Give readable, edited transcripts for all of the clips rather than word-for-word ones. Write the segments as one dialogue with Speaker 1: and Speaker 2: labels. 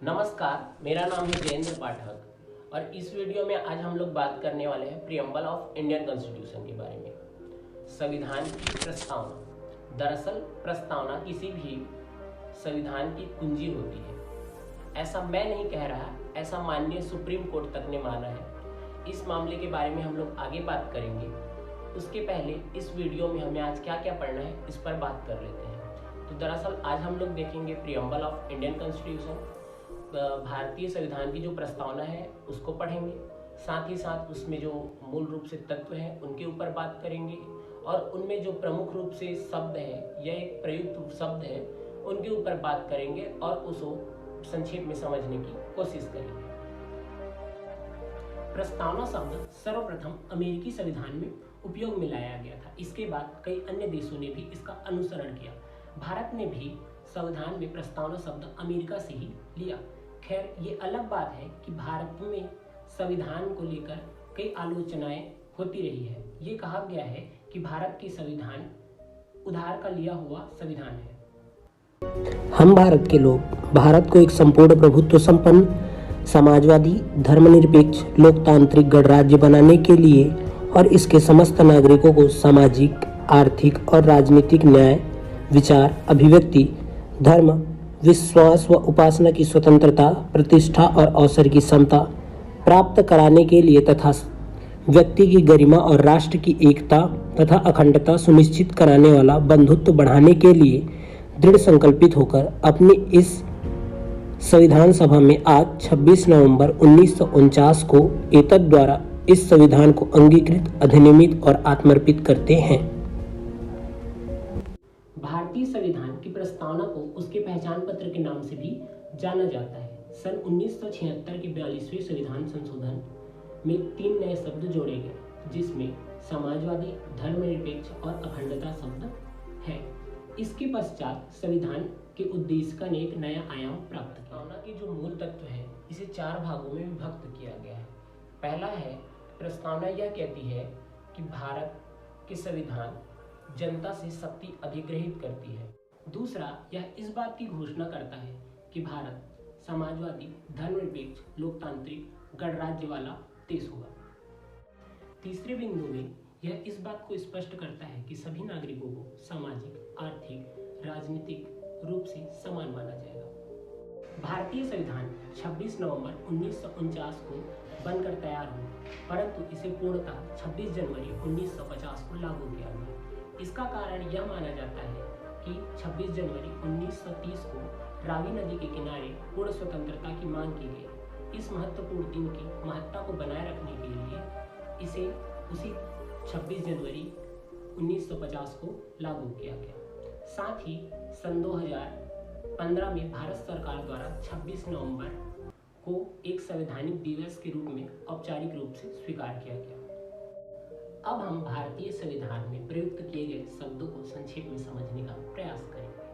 Speaker 1: नमस्कार, मेरा नाम है जयेंद्र पाठक और इस वीडियो में आज हम लोग बात करने वाले हैं प्रीएम्बल ऑफ इंडियन कॉन्स्टिट्यूशन के बारे में। संविधान की प्रस्तावना। दरअसल प्रस्तावना किसी भी संविधान की कुंजी होती है। ऐसा मैं नहीं कह रहा, ऐसा माननीय सुप्रीम कोर्ट तक ने माना है। इस मामले के बारे में हम लोग आगे बात करेंगे। उसके पहले इस वीडियो में हमें आज क्या क्या पढ़ना है इस पर बात कर लेते हैं। तो दरअसल आज हम लोग देखेंगे प्रीएम्बल ऑफ इंडियन कॉन्स्टिट्यूशन, भारतीय संविधान की जो प्रस्तावना है उसको पढ़ेंगे। साथ ही साथ उसमें जो मूल रूप से तत्व हैं उनके ऊपर बात करेंगे और उनमें जो प्रमुख रूप से शब्द है या एक प्रयुक्त शब्द है उनके ऊपर बात करेंगे और उसको संक्षेप में समझने की कोशिश करेंगे। प्रस्तावना शब्द सर्वप्रथम अमेरिकी संविधान में उपयोग में लाया गया था। इसके बाद कई अन्य देशों ने भी इसका अनुसरण किया। भारत ने भी संविधान में प्रस्तावना शब्द अमेरिका से ही लिया। खैर, ये अलग बात है कि भारत में संविधान को लेकर कई आलोचनाएं होती रही है। ये कहा गया है कि भारत की संविधान उधार का लिया हुआ संविधान है।
Speaker 2: हम भारत के लोग भारत को एक संपूर्ण प्रभुत्व संपन्न समाजवादी धर्मनिरपेक्ष लोकतांत्रिक गणराज्य बनाने के लिए और इसके समस्त नागरिकों को सामाजिक, आर्थिक और राजनीतिक न्याय, विचार, अभिव्यक्ति, धर्म, विश्वास व उपासना की स्वतंत्रता, प्रतिष्ठा और अवसर की समता प्राप्त कराने के लिए तथा व्यक्ति की गरिमा और राष्ट्र की एकता तथा अखंडता सुनिश्चित कराने वाला बंधुत्व बढ़ाने के लिए दृढ़ संकल्पित होकर अपनी इस संविधान सभा में आज 26 नवंबर 1949 को एतद द्वारा इस संविधान को अंगीकृत, अधिनियमित और आत्मर्पित करते हैं।
Speaker 1: भारतीय संविधान की प्रस्तावना को उसके पहचान पत्र के नाम से भी जाना जाता है। सन 1976 के 42वें संविधान संशोधन में 3 नए शब्द जोड़े गए, जिसमें समाजवादी, धर्मनिरपेक्ष और अखंडता शब्द है। इसके पश्चात संविधान के उद्देश्य का एक नया आयाम प्राप्त किया। प्रस्तावना के जो मूल तत्व है इसे 4 भागों में विभक्त किया गया है। पहला है, प्रस्तावना यह कहती है कि भारत के संविधान जनता से शक्ति अधिग्रहित करती है। दूसरा, यह इस बात की घोषणा करता है कि भारत समाजवादी, धर्मनिरपेक्ष, लोकतांत्रिक गणराज्य वाला देश होगा। तीसरे बिंदु में यह इस बात को स्पष्ट करता है कि सभी नागरिकों को सामाजिक, आर्थिक, राजनीतिक रूप से समान माना जाएगा। भारतीय संविधान 26 नवंबर 1949 को बनकर तैयार हुआ, परंतु इसे पूर्णतः 26 जनवरी 1950 को लागू किया गया। इसका कारण यह माना जाता है कि 26 जनवरी 1930 को रावी नदी के किनारे पूर्ण स्वतंत्रता की मांग की गई। इस महत्वपूर्ण दिन की महत्ता को बनाए रखने के लिए इसे उसी 26 जनवरी 1950 को लागू किया गया। साथ ही सन 2015 में भारत सरकार द्वारा 26 नवंबर को एक संवैधानिक दिवस के रूप में औपचारिक रूप से स्वीकार किया गया। अब हम भारतीय संविधान में प्रयुक्त किए गए शब्दों को संक्षेप में समझने का प्रयास करेंगे।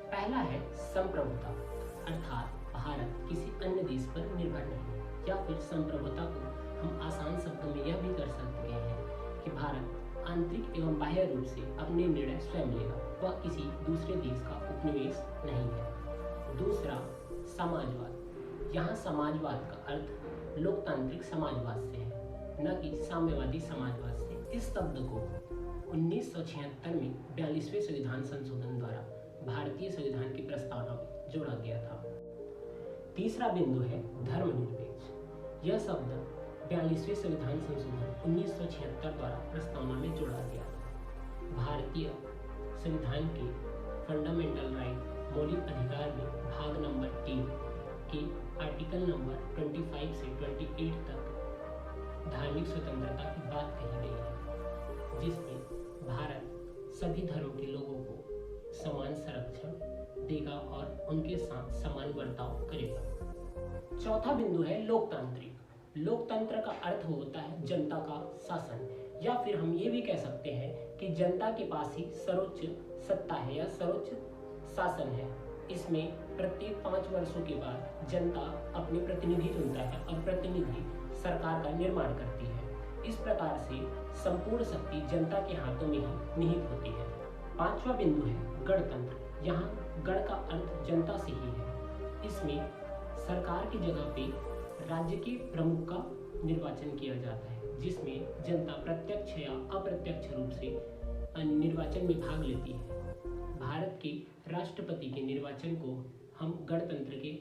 Speaker 1: पहला है संप्रभुता, अर्थात भारत किसी अन्य देश पर निर्भर नहीं, या फिर संप्रभुता को हम आसान शब्दों में यह भी कर सकते हैं कि भारत आंतरिक एवं बाह्य रूप से अपने निर्णय स्वयं लेगा, वह किसी दूसरे देश का उपनिवेश नहीं है। दूसरा, समाजवाद। यहाँ समाजवाद का अर्थ लोकतांत्रिक समाजवाद से है, न कि साम्यवादी समाजवाद से। इस शब्द को 1976 में 42वें संविधान संशोधन द्वारा भारतीय संविधान की प्रस्तावना में जोड़ा गया था। तीसरा बिंदु है धर्मनिरपेक्ष। यह शब्द 42वें संविधान संशोधन 1976 द्वारा प्रस्तावना में जोड़ा गया था। भारतीय संविधान के फंडामेंटल राइट मौलिक अधिकार में भाग नंबर 3 के आर्टिकल नंबर 25 से 28 तक धार्मिक स्वतंत्रता की बात कही गई है, जिसमें भारत सभी धर्मों के लोगों को समान संरक्षण देगा और उनके साथ समान बर्ताव करेगा। चौथा बिंदु है लोकतांत्रिक। लोकतंत्र का अर्थ होता है जनता का शासन, या फिर हम ये भी कह सकते हैं कि जनता के पास ही सर्वोच्च सत्ता है या सर्वोच्च शासन है। इसमें प्रत्येक 5 वर्षों के बाद जनता अपने प्रतिनिधि चुनता है और प्रतिनिधि सरकार का निर्माण करती है। इस प्रकार से संपूर्ण शक्ति जनता के हाथों में ही निहित होती है। 5वां बिंदु है गणतंत्र। यहाँ गण का अर्थ जनता से ही है। इसमें सरकार की जगह पे राज्य के प्रमुख का निर्वाचन किया जाता है, जिसमें जनता प्रत्यक्ष या अप्रत्यक्ष रूप से निर्वाचन में भाग लेती है। भारत के राष्ट्रपति के निर्वाचन को हम गणतंत्र के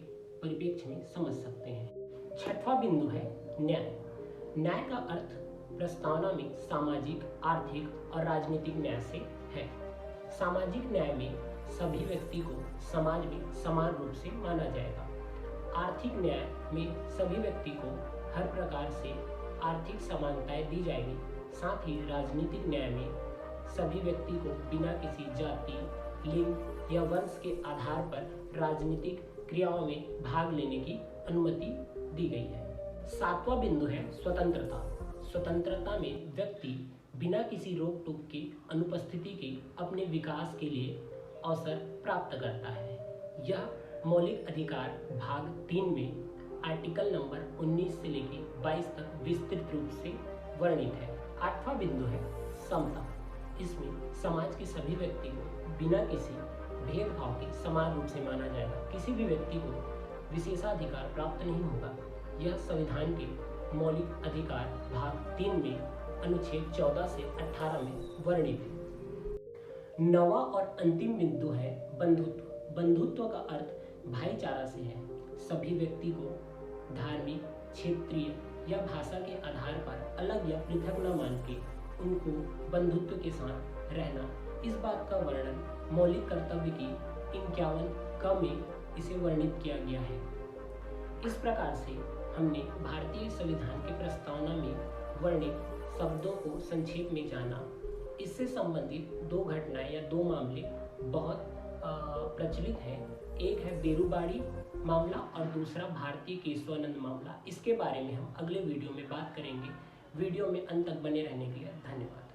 Speaker 1: परिप्रेक्ष्य में समझ सकते हैं। छठवां बिंदु है न्याय। न्याय का अर्थ प्रस्तावना में सामाजिक, आर्थिक और राजनीतिक न्याय से है। सामाजिक न्याय में सभी व्यक्ति को समाज में समान रूप से माना जाएगा। आर्थिक न्याय में सभी व्यक्ति को हर प्रकार से आर्थिक समानताएं दी जाएगी। साथ ही राजनीतिक न्याय में सभी व्यक्ति को बिना किसी जाति, लिंग या वंश के आधार पर राजनीतिक क्रियाओं में भाग लेने की अनुमति दी गई है। सातवां बिंदु है स्वतंत्रता। स्वतंत्रता में व्यक्ति बिना किसी रोक टोक की अनुपस्थिति के अपने विकास के लिए अवसर प्राप्त करता है। यह मौलिक अधिकार भाग 3 में आर्टिकल नंबर 19 से लेकर 22 तक विस्तृत रूप से वर्णित है। आठवां बिंदु है समता। इसमें समाज के सभी व्यक्ति को बिना किसी भेदभाव के समान रूप से माना जाएगा। किसी भी व्यक्ति को विशेषाधिकार प्राप्त नहीं होगा। यह संविधान के मौलिक अधिकार भाग 3 में अनुच्छेद 14 से 18 में वर्णित है। नवा और अंतिम बिंदु है बंधुत्व। बंधुत्व का अर्थ भाईचारा से है। सभी व्यक्ति को धार्मिक, क्षेत्रीय या भाषा के आधार पर अलग या पृथक न मान के उनको बंधुत्व के साथ रहना, इस बात का वर्णन मौलिक कर्तव्य की 51 क में इसे वर्णित किया गया है। इस प्रकार से हमने भारतीय संविधान की प्रस्तावना में वर्णित शब्दों को संक्षेप में जाना। इससे संबंधित 2 घटनाएं या 2 मामले बहुत प्रचलित हैं। एक है बेरुबाड़ी मामला और दूसरा भारतीय केशवानंद मामला। इसके बारे में हम अगले वीडियो में बात करेंगे। वीडियो में अंत तक बने रहने के लिए धन्यवाद।